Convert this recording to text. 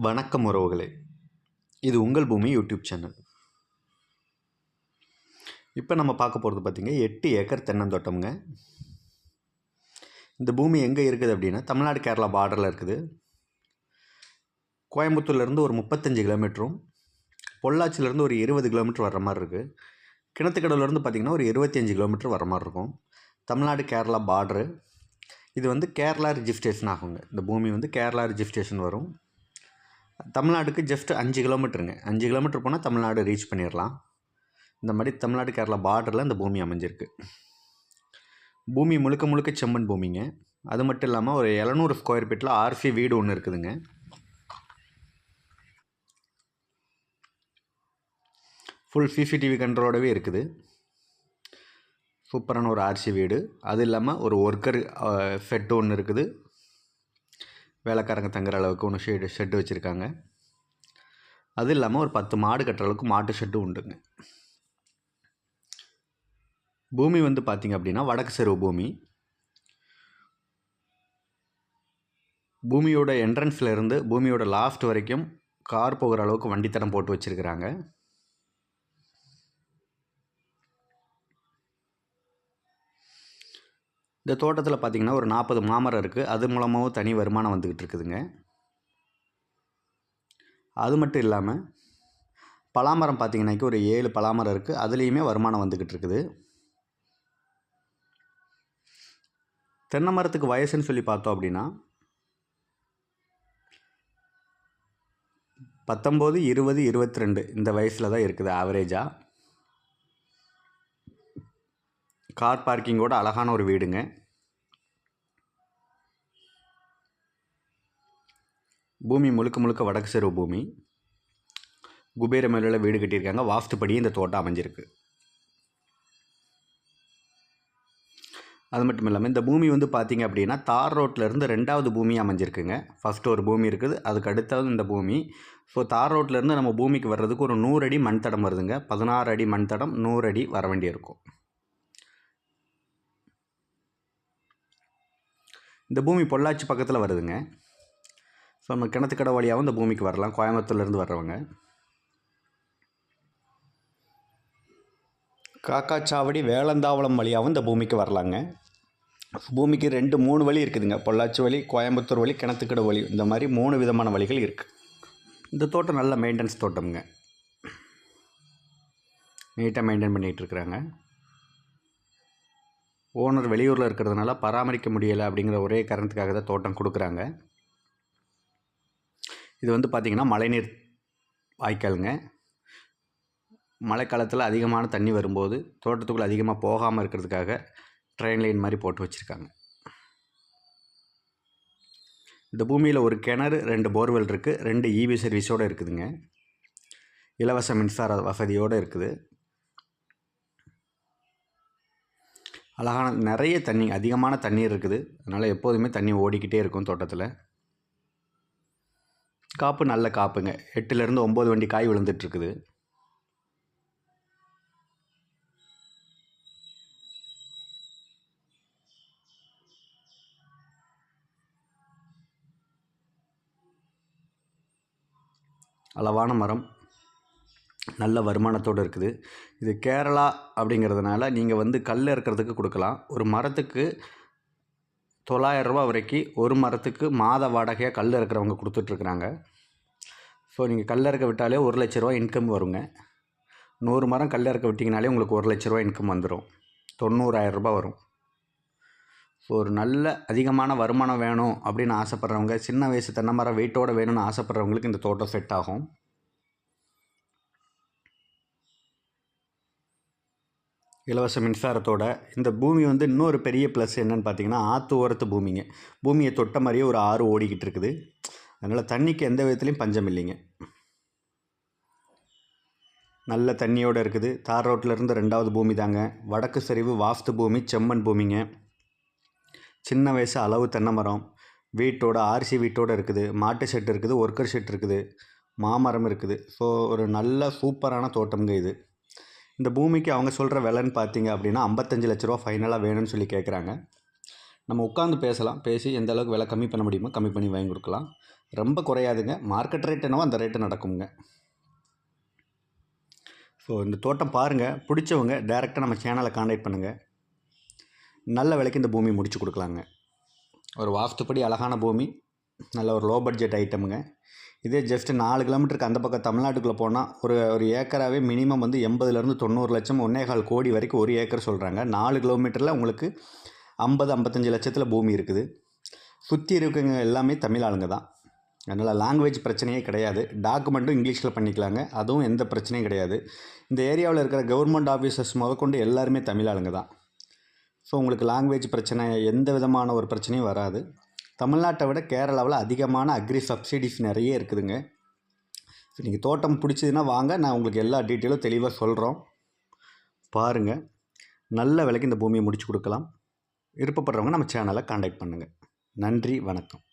வணக்கம் உறவுகளே, இது உங்கள் பூமி யூடியூப் சேனல். இப்போ நம்ம பார்க்க போகிறது பார்த்திங்க 8 ஏக்கர் தென்னந்தோட்டம்ங்க. இந்த பூமி எங்கே இருக்குது அப்படின்னா தமிழ்நாடு கேரளா பார்டரில் இருக்குது. கோயம்புத்தூர்லேருந்து ஒரு 35 கிலோமீட்டரும், பொள்ளாச்சியிலேருந்து ஒரு 20 கிலோமீட்டர் வர்ற மாதிரி இருக்குது. கிணத்துக்கடவுலேருந்து பார்த்திங்கன்னா ஒரு 25 கிலோமீட்டர் வர மாதிரி இருக்கும். தமிழ்நாடு கேரளா பார்டரு. இது வந்து கேரளா ரிஜிஸ்ட்ரேஷன் ஆகுங்க. இந்த பூமி வந்து கேரளா ரிஜிஸ்ட்ரேஷன் வரும். தமிழ்நாடுக்கு ஜஸ்ட் 5 கிலோமீட்டருங்க. 5 கிலோமீட்டர் போனால் தமிழ்நாடு ரீச் பண்ணிடலாம். இந்த மாதிரி தமிழ்நாடு கேரளா பார்டரில் இந்த பூமி அமைஞ்சிருக்கு. பூமி முழுக்க முழுக்க செம்மண் பூமிங்க. அது மட்டும் இல்லாமல் ஒரு 700 ஸ்கொயர் ஃபீட்டில் ஆர்சி வீடு ஒன்று இருக்குதுங்க. ஃபுல் சிசிடிவி கண்ட்ரோலோடவே இருக்குது. சூப்பரான ஒரு ஆர்சி வீடு. அது இல்லாமல் ஒரு ஒர்க்கர் ஷெட்டு ஒன்று இருக்குது. வேலைக்காரங்க தங்குற அளவுக்கு ஒன்று ஷெட்டு வச்சுருக்காங்க. அது இல்லாமல் ஒரு 10 மாடு கட்டுற அளவுக்கு மாட்டு ஷெட்டு உண்டுங்க. பூமி வந்து பார்த்திங்க அப்படின்னா வடக்கு செருவு பூமி. பூமியோட என்ட்ரன்ஸில் இருந்து பூமியோட லாஸ்ட் வரைக்கும் கார் போகிற அளவுக்கு வண்டித்தடம் போட்டு வச்சுருக்கிறாங்க. இந்த தோட்டத்தில் பார்த்திங்கன்னா ஒரு 40 மாமரம் இருக்குது. அது மூலமாகவும் தனி வருமானம் வந்துக்கிட்டு இருக்குதுங்க. அது மட்டும் இல்லாமல் பலாமரம் பார்த்திங்கன்னாக்கி ஒரு 7 பலாமரம் இருக்குது. அதுலேயுமே வருமானம் வந்துக்கிட்டு இருக்குது. தென்னை மரத்துக்கு வயசுன்னு சொல்லி பார்த்தோம் அப்படின்னா 19, 20, 22 இந்த வயசில் தான் இருக்குது ஆவரேஜாக. கார் பார்க்கிங்கோட அழகான ஒரு வீடுங்க. பூமி முழுக்க முழுக்க வடக்கு செருவு பூமி. குபேர மேலில் வீடு கட்டியிருக்காங்க. வாஸ்துப்படி இந்த தோட்டம் அமைஞ்சிருக்கு. அது மட்டும் இல்லாமல் இந்த பூமி வந்து பார்த்திங்க அப்படின்னா தார் ரோட்லேருந்து 2வது பூமி அமைஞ்சிருக்குங்க. ஃபஸ்ட்டு ஒரு பூமி இருக்குது, அதுக்கு அடுத்தது இந்த பூமி. ஸோ தார் ரோட்லேருந்து நம்ம பூமிக்கு வர்றதுக்கு ஒரு 100 அடி மண் தடம் வருதுங்க. 16 அடி மண் தடம், 100 அடி வர வேண்டியிருக்கும். இந்த பூமி பொள்ளாச்சி பக்கத்தில் வருதுங்க. ஸோ நம்ம கிணத்துக்கடை வழியாகவும் இந்த பூமிக்கு வரலாம், கோயம்புத்தூர்லேருந்து வர்றவங்க. காக்காச்சாவடி வேலந்தாவளம் வழியாகவும் இந்த பூமிக்கு வரலாங்க. பூமிக்கு 2-3 வழி இருக்குதுங்க. பொள்ளாச்சி வழி, கோயம்புத்தூர் வழி, கிணத்துக்கடை வழி, இந்த மாதிரி 3 விதமான வழிகள் இருக்குது. இந்த தோட்டம் நல்ல மெயின்டெனன்ஸ் தோட்டம்ங்க. நீட்டாக மெயின்டைன் பண்ணிகிட்ருக்குறாங்க. ஓனர் வெளியூரில் இருக்கிறதுனால பராமரிக்க முடியலை அப்படிங்கிற ஒரே காரணத்துக்காக தான் தோட்டம் கொடுக்குறாங்க. இது வந்து பார்த்திங்கன்னா மழைநீர் வாய்க்காலுங்க. மழைக்காலத்தில் அதிகமான தண்ணி வரும்போது தோட்டத்துக்குள்ளே அதிகமாக போகாமல் இருக்கிறதுக்காக ட்ரெயின் லைன் மாதிரி போட்டு வச்சுருக்காங்க. இந்த பூமியில் ஒரு கிணறு, 2 போர்வெல் இருக்குது. 2 இபி சர்வீஸோடு இருக்குதுங்க. இலவச மின்சார வசதியோடு இருக்குது. அழகான நிறைய தண்ணி, அதிகமான தண்ணீர் இருக்குது. அதனால் எப்போதுமே தண்ணி ஓடிக்கிட்டே இருக்கும் தோட்டத்தில். காப்பு நல்ல காப்புங்க. 8லேருந்து 9 வண்டி காய் விழுந்துட்டுருக்குது. அளவான மரம், நல்ல வருமானத்தோடு இருக்குது. இது கேரளா அப்படிங்கிறதுனால நீங்கள் வந்து கல் இறக்கிறதுக்கு கொடுக்கலாம். ஒரு மரத்துக்கு 900 ரூபா வரைக்கும் ஒரு மரத்துக்கு மாத வாடகையாக கல் இறக்குறவங்க கொடுத்துட்ருக்குறாங்க. ஸோ நீங்கள் கல் இறக்க விட்டாலே 1 லட்ச ரூபா இன்கம் வருங்க. 100 மரம் கல் இறக்க விட்டிங்கனாலே உங்களுக்கு 1 லட்ச ரூபா இன்கம் வந்துடும். 90,000 ரூபா வரும். ஸோ ஒரு நல்ல அதிகமான வருமானம் வேணும் அப்படின்னு ஆசைப்பட்றவங்க, சின்ன வயசு தென்னை மரம் வெயிட்டோடு வேணும்னு ஆசைப்பட்றவங்களுக்கு இந்த தோட்டம் செட் ஆகும். இலவச மின்சாரத்தோட இந்த பூமி வந்து இன்னொரு பெரிய ப்ளஸ் என்னென்னு பார்த்தீங்கன்னா ஆற்று ஓரத்து பூமிங்க. பூமியை தொட்ட மாதிரியே ஒரு ஆறு ஓடிக்கிட்டு இருக்குது. அதனால் தண்ணிக்கு எந்த விதத்துலையும் பஞ்சம் இல்லைங்க. நல்ல தண்ணியோடு இருக்குது. தார் ரோட்டிலேருந்து 2வது பூமி தாங்க. வடக்கு சரிவு வாஸ்து பூமி, செம்மண் பூமிங்க. சின்ன வயசு அளவு தென்னை மரம், வீட்டோட ஆர்சி வீட்டோடு இருக்குது. மாட்டு ஷெட் இருக்குது, ஒர்க்கர் ஷெட் இருக்குது, மாமரம் இருக்குது. ஸோ ஒரு நல்ல சூப்பரான தோட்டம்ங்க இது. இந்த பூமிக்கு அவங்க சொல்கிற விலைன்னு பார்த்தீங்க அப்படின்னா 55 லட்ச ரூபா ஃபைனலாக வேணும்னு சொல்லி கேட்குறாங்க. நம்ம உட்காந்து பேசலாம், பேசி எந்த அளவுக்கு விலை கம்மி பண்ண முடியுமோ கம்மி பண்ணி வாங்கி கொடுக்கலாம். ரொம்ப குறையாதுங்க, மார்க்கெட் ரேட் என்னவோ அந்த ரேட்டு நடக்குங்க. ஸோ இந்த தோட்டம் பாருங்கள், பிடிச்சவங்க டேரெக்டாக நம்ம சேனலை காண்டாக்ட் பண்ணுங்கள். நல்ல விலைக்கு இந்த பூமி முடிச்சு கொடுக்கலாங்க. ஒரு வாஸ்துப்படி அழகான பூமி, நல்ல ஒரு லோ பட்ஜெட் ஐட்டமுங்க. இதே ஜஸ்ட்டு 4 கிலோமீட்டருக்கு அந்த பக்கம் தமிழ்நாட்டுக்குள்ளே போனால் ஒரு ஏக்கராகவே மினிமம் வந்து 80 90 லட்சம் 1.25 கோடி வரைக்கும் ஒரு ஏக்கர் சொல்கிறாங்க. 4 கிலோமீட்டரில் உங்களுக்கு 50-55 லட்சத்தில் பூமி இருக்குது. சுற்றி இருக்கவங்க எல்லாமே தமிழ் ஆளுங்க தான். அதனால் லாங்குவேஜ் பிரச்சனையே கிடையாது. டாக்குமெண்ட்டும் இங்கிலீஷில் பண்ணிக்கலாங்க, அதுவும் எந்த பிரச்சனையும் கிடையாது. இந்த ஏரியாவில் இருக்கிற கவர்மெண்ட் ஆஃபீஸர்ஸ் முதற்கொண்டு எல்லாருமே தமிழ் ஆளுங்க தான். ஸோ உங்களுக்கு லாங்குவேஜ் பிரச்சனை எந்த விதமான ஒரு பிரச்சனையும் வராது. தமிழ்நாட்டை விட கேரளாவில் அதிகமான அக்ரி சப்சிடிஸ் நிறைய இருக்குதுங்க. ஸோ நீங்கள் தோட்டம் பிடிச்சதுன்னா வாங்க, நான் உங்களுக்கு எல்லா டீட்டெயிலும் தெளிவாக சொல்கிறோம். பாருங்கள், நல்ல விலைக்கு இந்த பூமியை முடிச்சு கொடுக்கலாம். விருப்பப்படுறவங்க நம்ம சேனலை காண்டாக்ட் பண்ணுங்கள். நன்றி, வணக்கம்.